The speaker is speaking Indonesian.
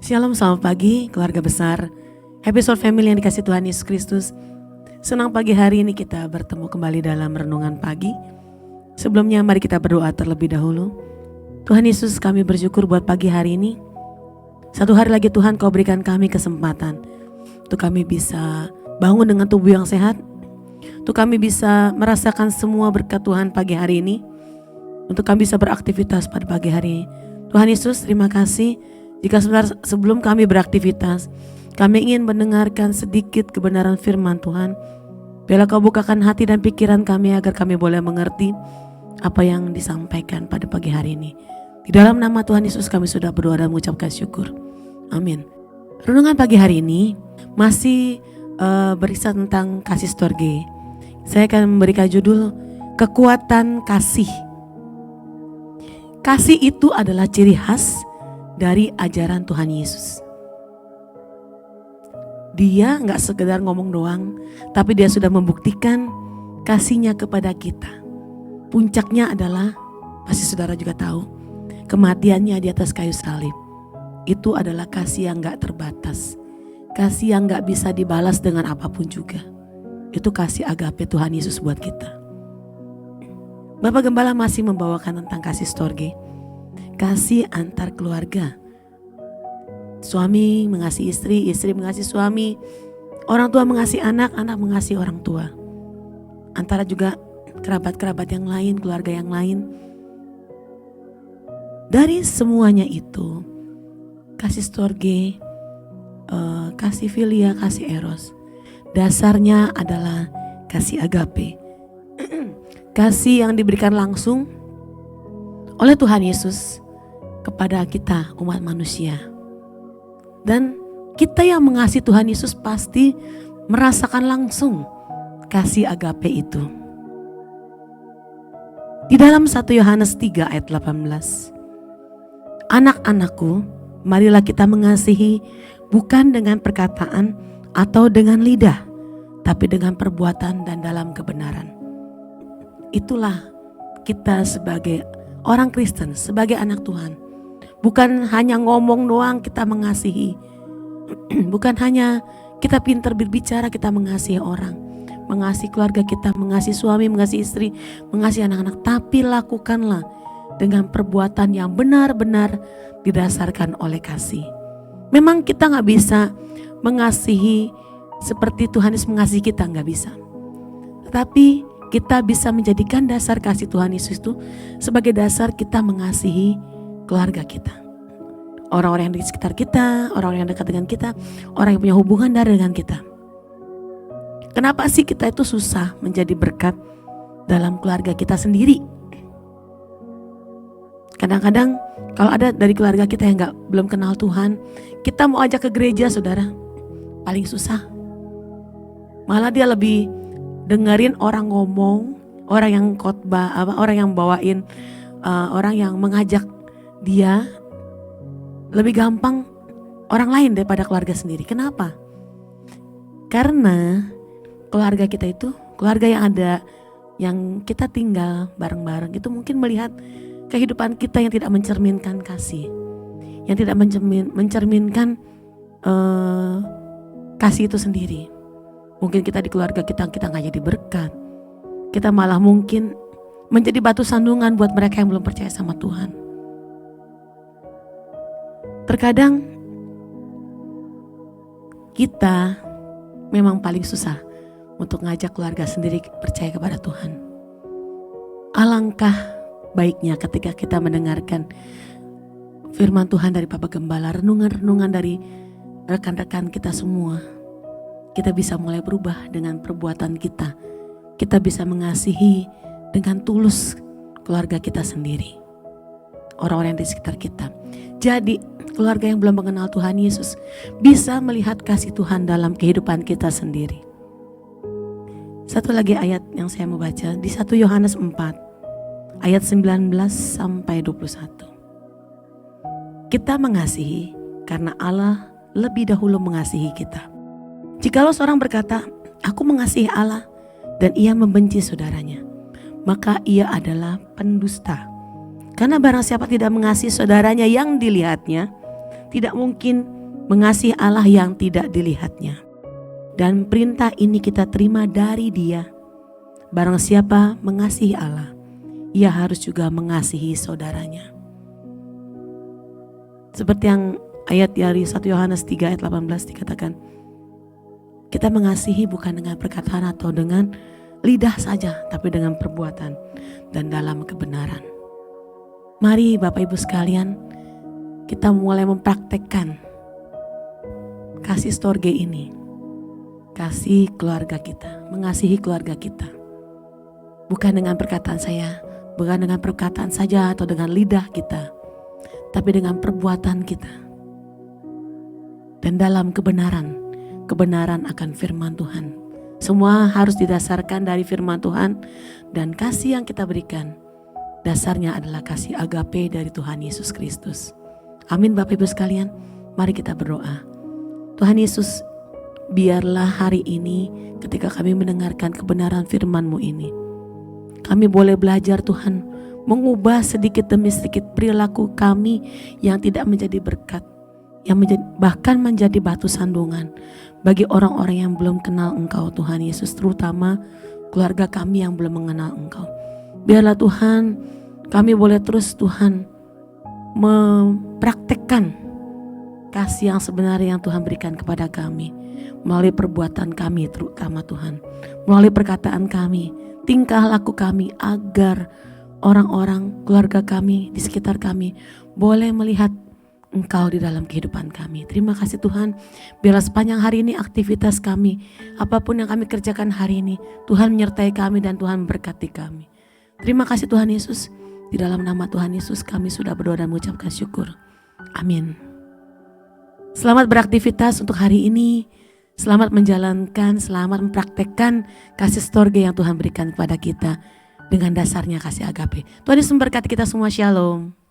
Shalom, selamat pagi keluarga besar Happy Soul Family yang dikasih Tuhan Yesus Kristus. Senang pagi hari ini kita bertemu kembali dalam renungan pagi. Sebelumnya mari kita berdoa terlebih dahulu. Tuhan Yesus, kami bersyukur buat pagi hari ini. Satu hari lagi Tuhan Kau berikan kami kesempatan untuk kami bisa bangun dengan tubuh yang sehat, untuk kami bisa merasakan semua berkat Tuhan pagi hari ini, untuk kami bisa beraktivitas pada pagi hari ini. Tuhan Yesus, terima kasih. Jika sebentar sebelum kami beraktivitas, kami ingin mendengarkan sedikit kebenaran firman Tuhan. Biarlah Kau bukakan hati dan pikiran kami agar kami boleh mengerti apa yang disampaikan pada pagi hari ini. Di dalam nama Tuhan Yesus kami sudah berdoa dan mengucapkan syukur. Amin. Renungan pagi hari ini masih berisi tentang kasih storge. Saya akan memberikan judul kekuatan kasih. Kasih itu adalah ciri khas dari ajaran Tuhan Yesus. Dia gak sekedar ngomong doang, tapi dia sudah membuktikan kasihnya kepada kita. Puncaknya adalah, pasti saudara juga tahu, kematiannya di atas kayu salib. Itu adalah kasih yang gak terbatas, kasih yang gak bisa dibalas dengan apapun juga. Itu kasih agape Tuhan Yesus buat kita. Bapak Gembala masih membawakan tentang kasih storge, kasih antar keluarga. Suami mengasihi istri, istri mengasihi suami, orang tua mengasihi anak, anak mengasihi orang tua. Antara juga kerabat-kerabat yang lain, keluarga yang lain. Dari semuanya itu, kasih storge, kasih filia, kasih eros, dasarnya adalah kasih agape. Kasih yang diberikan langsung oleh Tuhan Yesus kepada kita umat manusia. Dan kita yang mengasihi Tuhan Yesus pasti merasakan langsung kasih agape itu. Di dalam 1 Yohanes 3 ayat 18. Anak-anakku, marilah kita mengasihi bukan dengan perkataan atau dengan lidah, tapi dengan perbuatan dan dalam kebenaran. Itulah kita sebagai orang Kristen, sebagai anak Tuhan. Bukan hanya ngomong doang kita mengasihi. Bukan hanya kita pintar berbicara kita mengasihi orang. Mengasihi keluarga kita, mengasihi suami, mengasihi istri, mengasihi anak-anak. Tapi lakukanlah dengan perbuatan yang benar-benar didasarkan oleh kasih. Memang kita gak bisa mengasihi seperti Tuhan Yesus mengasihi kita, gak bisa. Tetapi kita bisa menjadikan dasar kasih Tuhan Yesus itu sebagai dasar kita mengasihi keluarga kita. Orang-orang yang di sekitar kita, orang-orang yang dekat dengan kita, orang yang punya hubungan darah dengan kita. Kenapa sih kita itu susah menjadi berkat dalam keluarga kita sendiri? Kadang-kadang kalau ada dari keluarga kita yang belum kenal Tuhan, kita mau ajak ke gereja, saudara, paling susah. Malah dia lebih dengerin orang ngomong, orang yang khotbah, orang yang bawain, orang yang mengajak dia, lebih gampang orang lain daripada keluarga sendiri. Kenapa? Karena keluarga kita itu, keluarga yang ada, yang kita tinggal bareng-bareng itu mungkin melihat kehidupan kita yang tidak mencerminkan kasih, yang tidak mencerminkan kasih itu sendiri. Mungkin kita di keluarga kita gak jadi berkat. Kita malah mungkin menjadi batu sandungan buat mereka yang belum percaya sama Tuhan. Terkadang kita memang paling susah untuk ngajak keluarga sendiri percaya kepada Tuhan. Alangkah baiknya ketika kita mendengarkan firman Tuhan dari Bapak Gembala, renungan-renungan dari rekan-rekan kita semua, kita bisa mulai berubah dengan perbuatan kita. Kita bisa mengasihi dengan tulus keluarga kita sendiri, orang-orang yang di sekitar kita. Jadi keluarga yang belum mengenal Tuhan Yesus bisa melihat kasih Tuhan dalam kehidupan kita sendiri. Satu lagi ayat yang saya mau baca di 1 Yohanes 4 ayat 19 sampai 21. Kita mengasihi karena Allah lebih dahulu mengasihi kita. Jikalau seorang berkata, aku mengasihi Allah, dan ia membenci saudaranya, maka ia adalah pendusta. Karena barang siapa tidak mengasihi saudaranya yang dilihatnya, tidak mungkin mengasihi Allah yang tidak dilihatnya. Dan perintah ini kita terima dari Dia. Barang siapa mengasihi Allah, ia harus juga mengasihi saudaranya. Seperti yang ayat dari 1 Yohanes 3 ayat 18 dikatakan, kita mengasihi bukan dengan perkataan atau dengan lidah saja, tapi dengan perbuatan dan dalam kebenaran. Mari Bapak Ibu sekalian, kita mulai mempraktekkan kasih storge ini. Kasih keluarga kita, mengasihi keluarga kita. Bukan dengan perkataan saya, bukan dengan perkataan saja atau dengan lidah kita, tapi dengan perbuatan kita. Dan dalam kebenaran, kebenaran akan firman Tuhan. Semua harus didasarkan dari firman Tuhan, dan kasih yang kita berikan, dasarnya adalah kasih agape dari Tuhan Yesus Kristus. Amin Bapak Ibu sekalian, mari kita berdoa. Tuhan Yesus, biarlah hari ini ketika kami mendengarkan kebenaran firman-Mu ini, kami boleh belajar Tuhan, mengubah sedikit demi sedikit perilaku kami yang tidak menjadi berkat, yang bahkan menjadi batu sandungan bagi orang-orang yang belum kenal Engkau Tuhan Yesus, terutama keluarga kami yang belum mengenal Engkau. Biarlah Tuhan, kami boleh terus Tuhan mempraktekkan kasih yang sebenarnya yang Tuhan berikan kepada kami melalui perbuatan kami, terutama Tuhan, melalui perkataan kami, tingkah laku kami, agar orang-orang, keluarga kami, di sekitar kami boleh melihat Engkau di dalam kehidupan kami. Terima kasih Tuhan, biarlah sepanjang hari ini aktivitas kami, apapun yang kami kerjakan hari ini, Tuhan menyertai kami dan Tuhan memberkati kami. Terima kasih Tuhan Yesus, di dalam nama Tuhan Yesus kami sudah berdoa dan mengucapkan syukur. Amin. Selamat beraktivitas untuk hari ini. Selamat menjalankan, selamat mempraktekkan kasih storge yang Tuhan berikan kepada kita dengan dasarnya kasih agape. Tuhan Yesus memberkati kita semua. Shalom.